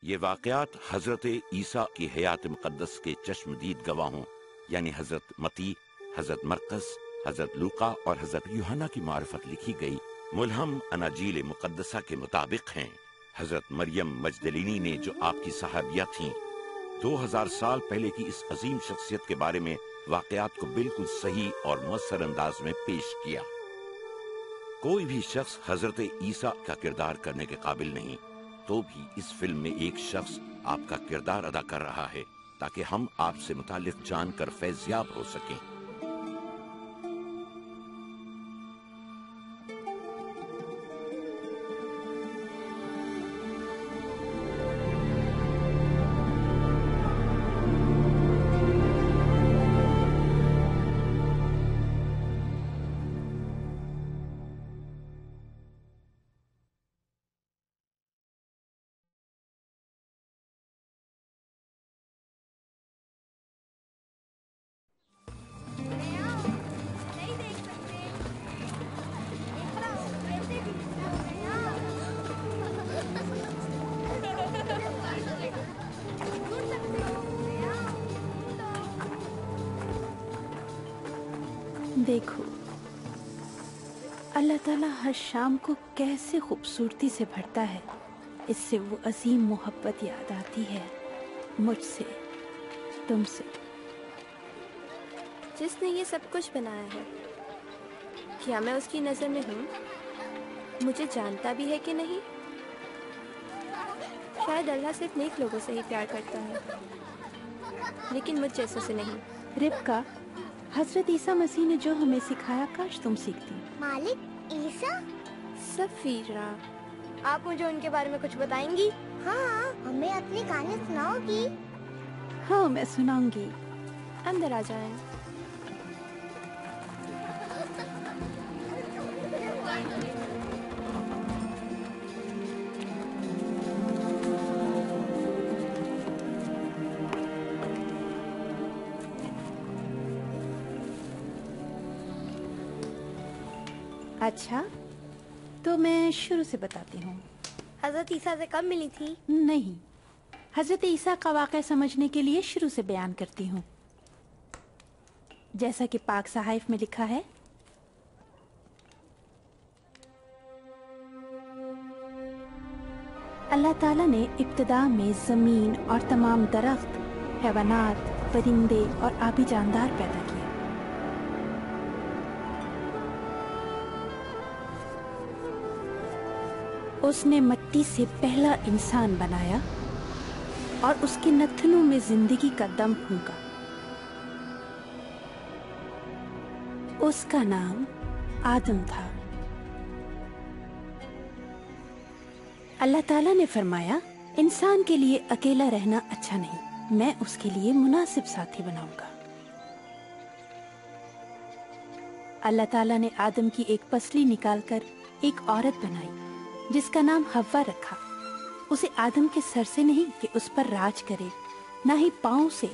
یہ واقعات حضرت عیسیٰ کی حیات مقدس کے چشمدید گواہوں یعنی حضرت متی، حضرت مرقس، حضرت لوقا اور حضرت یوحنا کی معرفت لکھی گئی ملہم اناجیل مقدسہ کے مطابق ہیں۔ حضرت مریم مجدلینی نے جو آپ کی صحابیہ تھیں، 2000 سال پہلے کی اس عظیم شخصیت کے بارے میں واقعات کو بالکل صحیح اور مؤثر انداز میں پیش کیا۔ کوئی بھی شخص حضرت عیسیٰ کا کردار کرنے کے قابل نہیں، تو بھی اس فلم میں ایک شخص آپ کا کردار ادا کر رہا ہے تاکہ ہم آپ سے متعلق جان کر فیضیاب ہو سکیں۔ دیکھو اللہ تعالیٰ ہر شام کو کیسے خوبصورتی سے بھرتا ہے، اس سے وہ عظیم محبت یاد آتی ہے، مجھ سے، تم سے۔ جس نے یہ سب کچھ بنایا ہے، کیا میں اس کی نظر میں ہوں؟ مجھے جانتا بھی ہے کہ نہیں؟ شاید اللہ صرف نیک لوگوں سے ہی پیار کرتا ہے، لیکن مجھ جیسوں سے نہیں۔ ربکا، حضرت عیسیٰ مسیح نے جو ہمیں سکھایا کاش تم سیکھتی۔ مالک عیسیٰ؟ سفیرہ، آپ مجھے ان کے بارے میں کچھ بتائیں گی؟ ہاں، ہمیں اپنی کہانی سناؤ گی؟ ہاں، میں سناؤں گی۔ اندر آ جائیں۔ اچھا، تو میں شروع سے بتاتی ہوں۔ حضرت عیسیٰ سے کب ملی تھی؟ نہیں، حضرت عیسیٰ کا واقعہ سمجھنے کے لیے شروع سے بیان کرتی ہوں۔ جیسا کہ پاک صحائف میں لکھا ہے، اللہ تعالیٰ نے ابتدا میں زمین اور تمام درخت، حیوانات، پرندے اور آبی جاندار پیدا کیے۔ اس نے مٹی سے پہلا انسان بنایا اور اس کے نتنوں میں زندگی کا دم پھونکا۔ اس کا نام آدم تھا۔ اللہ تعالیٰ نے فرمایا، انسان کے لیے اکیلا رہنا اچھا نہیں، میں اس کے لیے مناسب ساتھی بناؤں گا۔ اللہ تعالیٰ نے آدم کی ایک پسلی نکال کر ایک عورت بنائی جس کا نام حوا رکھا۔ اسے آدم کے سر سے نہیں کہ اس پر راج کرے، نہ ہی پاؤں سے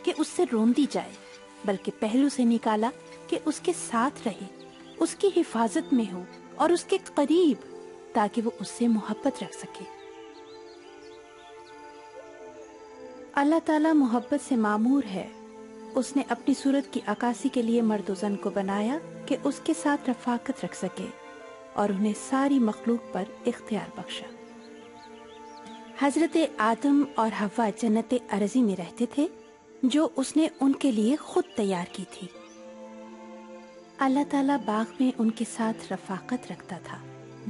کہ اس سے روندی جائے، بلکہ پہلو سے نکالا کہ اس کے ساتھ رہے، اس کی حفاظت میں ہو اور اس کے قریب، تاکہ وہ اس سے محبت رکھ سکے۔ اللہ تعالیٰ محبت سے معمور ہے۔ اس نے اپنی صورت کی عکاسی کے لیے مرد و زن کو بنایا کہ اس کے ساتھ رفاقت رکھ سکے اور انہیں ساری مخلوق پر اختیار بخشا۔ حضرت آدم اور حوا جنت ارضی میں رہتے تھے جو اس نے ان کے لیے خود تیار کی تھی۔ اللہ تعالیٰ باغ میں ان کے ساتھ رفاقت رکھتا تھا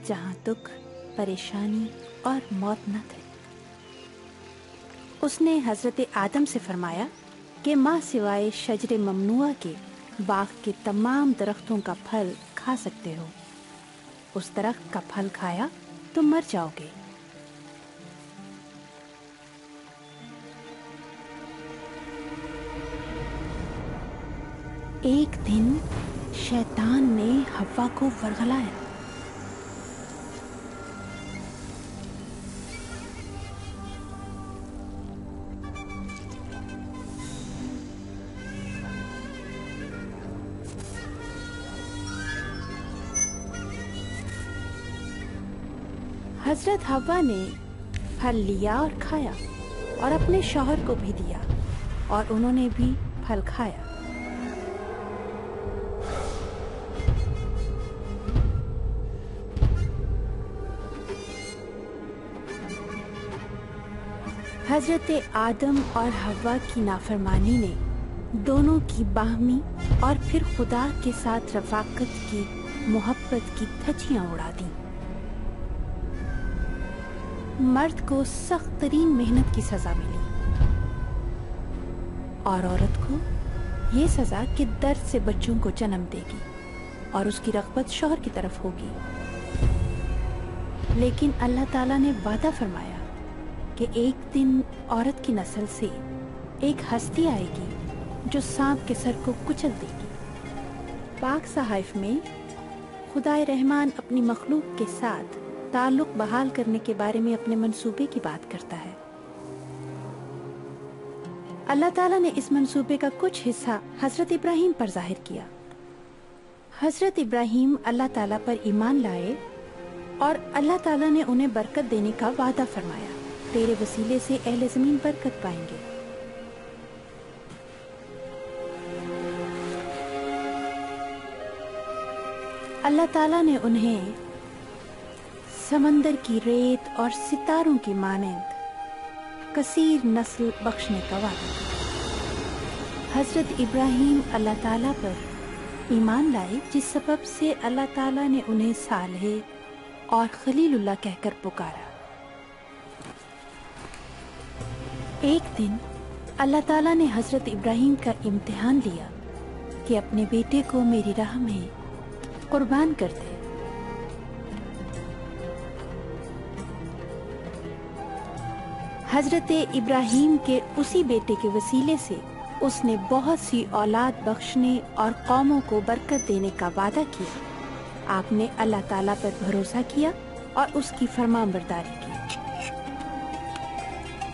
جہاں دکھ، پریشانی اور موت نہ تھے۔ اس نے حضرت آدم سے فرمایا کہ ماں سوائے شجر ممنوعہ کے باغ کے تمام درختوں کا پھل کھا سکتے ہو، اس درخت کا پھل کھایا تو مر جاؤ گے۔ ایک دن شیطان نے حوا کو ورغلایا۔ حضرت حوا نے फल लिया और खाया और अपने शौहर को भी दिया और उन्होंने भी फल खाया। हजरत आदम और हव्वा की नाफरमानी ने दोनों की बाहमी और फिर खुदा के साथ रफाकत की मोहब्बत की धज्जियां उड़ा दी। मर्द को सख्त तरीन मेहनत की सजा मिली और औरत को ये सजा कि दर्द से बच्चों को जन्म देगी और उसकी रग़बत शौहर की तरफ होगी। लेकिन अल्लाह ताला ने वादा फरमाया कि एक दिन औरत की नस्ल से एक हस्ती आएगी जो सांप के सर को कुचल देगी। पाक सहाइफ में खुदाए रहमान अपनी मखलूक के साथ ताल्लुक बहाल करने के बारे में अपने मंसूबे की बात करता है। अल्लाह ताला ने इस मंसूबे का कुछ हिस्सा हजरत इब्राहिम पर जाहिर किया। हजरत इब्राहिम अल्लाह ताला पर ईमान लाए और अल्लाह ताला ने उन्हें बरकत देने का वादा फरमाया। तेरे वसीले से अहले ज़मीन बरकत पाएंगे। अल्लाह ताला ने उन्हें समंदर की रेत और सितारों की मानंद कसीर नस्ल बख्शने का वादा। हजरत इब्राहिम अल्लाह ताला पर ईमान लाए, जिस सबब से अल्लाह ताला ने उन्हें सालेह और खलीलुल्लाह कहकर पुकारा। एक दिन अल्लाह ताला ने हजरत इब्राहिम का इम्तिहान लिया कि अपने बेटे को मेरी राह में कुर्बान कर दे। हजरत इब्राहिम के उसी बेटे के वसीले से उसने बहुत सी औलाद बख्शने और कौमों को बरकत देने का वादा किया। आपने अल्लाह ताला पर भरोसा किया और उसकी फरमाबरदारी की।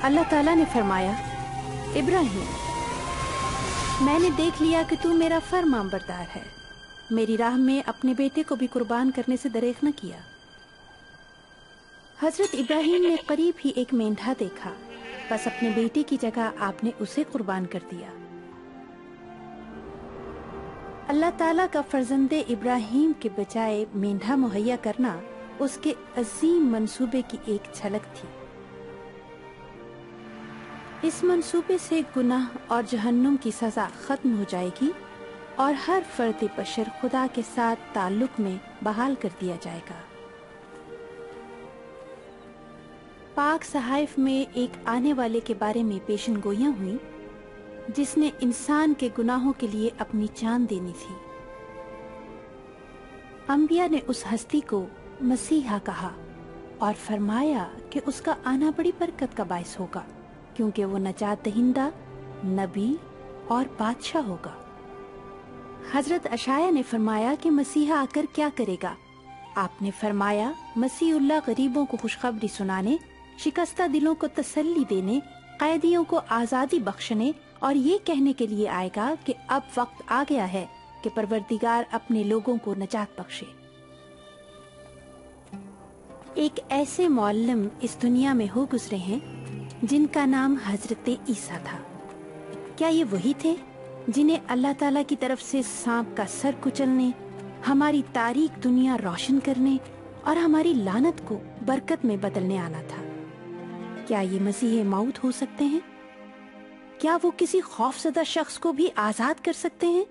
अल्लाह ताला ने फरमाया, इब्राहिम, मैंने देख लिया कि तू मेरा फरमाबरदार है। मेरी राह में अपने बेटे को भी कुर्बान करने से दरेख न किया। हजरत इब्राहिम ने करीब ही एक मेंढा देखा, बस अपने बेटे की जगह आपने उसे कुर्बान कर दिया। अल्लाह ताला का फर्जंदे इब्राहिम के बजाय मेंढा मुहैया करना उसके अजीम मंसूबे की एक झलक थी। इस मंसूबे से गुनाह और जहन्नुम की सजा खत्म हो जाएगी और हर फर्द बशर खुदा के साथ ताल्लुक में बहाल कर दिया जाएगा। पाक सहाइफ में एक आने वाले के बारे में पेशन गोइयां हुई जिसने इंसान के गुनाहों के लिए अपनी जान देनी थी। अंबिया ने उस हस्ती को मसीहा कहा और फरमाया कि उसका आना बड़ी बरकत का बायस होगा, क्योंकि वो नजात दहिंदा, नबी और बादशाह होगा। हजरत अशाया ने फरमाया कि मसीहा आकर क्या करेगा? आपने फरमाया, मसीहुल्लाह गरीबों को खुशखबरी सुनाने, शिकस्ता दिलों को तसल्ली देने, कैदियों को आज़ादी बख्शने और ये कहने के लिए आएगा कि अब वक्त आ गया है कि परवरदिगार अपने लोगों को नजात बख्शे। एक ऐसे मौल्लम इस दुनिया में हो गुजरे हैं जिनका नाम हजरत ईसा था। क्या ये वही थे जिन्हें अल्लाह ताला की तरफ से सांप का सर कुचलने, हमारी तारीक दुनिया रोशन करने और हमारी लानत को बरकत में बदलने आना था? क्या ये मसीह मौत हो सकते हैं? क्या वो किसी खौफजदा शख्स को भी आजाद कर सकते हैं?